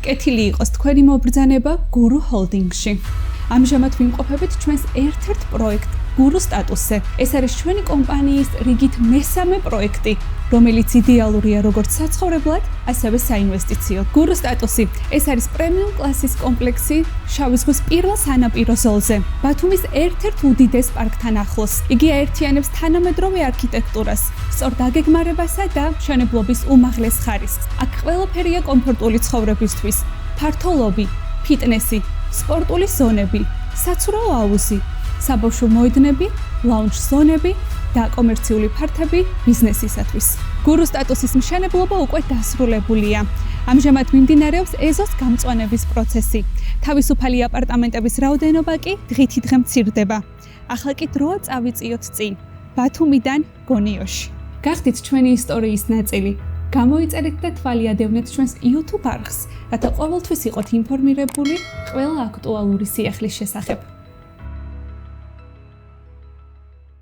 კეთილი იყოს თქვენი მობრძანება გურუ ჰოლდინგში. ამჟამად ვიმყოფებით ჩვენს ერთ-ერთ პროექტ გურუ სტატუსზე. ეს არის ჩვენი კომპანიის რიგით მესამე პროექტი, რომელიც იდეალურია როგორც საცხოვრებლად, ასევე საინვესტიციოდ. გურუ სტატუსი ეს არის პრემიუმ კლასის კომპლექსი შავი ზღვის პირველ სანაპირო ზოლზე, ბათუმის ერთ-ერთ უდიდეს პარკთან ახლოს. იგი აერთიანებს თანამედროვე არქიტექტურას, სწორ დაგეგმარებასა და მშენებლობის უმაღლეს ხარისხს. აქ ყველაფერია კომფორტული ცხოვრებისთვის: ფართო ლობი, ფიტნესი, სპორტული ზონები, საცურაო აუზი, საბავშვო მოედნები, ლაუნჯ ზონები და კომერციული ფართები ბიზნესისათვის. გურუ სტატუსის მშენებლობა უკვე დასრულებულია. ამჟამად მიმდინარეობს ეზოს გამწვანების პროცესი. თავისუფალი აპარტამენტების რაოდენობა კი დღითიდღე მცირდება. ახლა კი დროა წავიწიოთ წინ, ბათუმიდან გონიოში. გახდით ჩვენი ისტორიის ნაწილი. გამოიწერეთ და თვალი ადევნეთ ჩვენს YouTube არხს, რათა ყოველთვის იყოთ ინფორმირებული ყველა აქტუალური სიახლის შესახებ.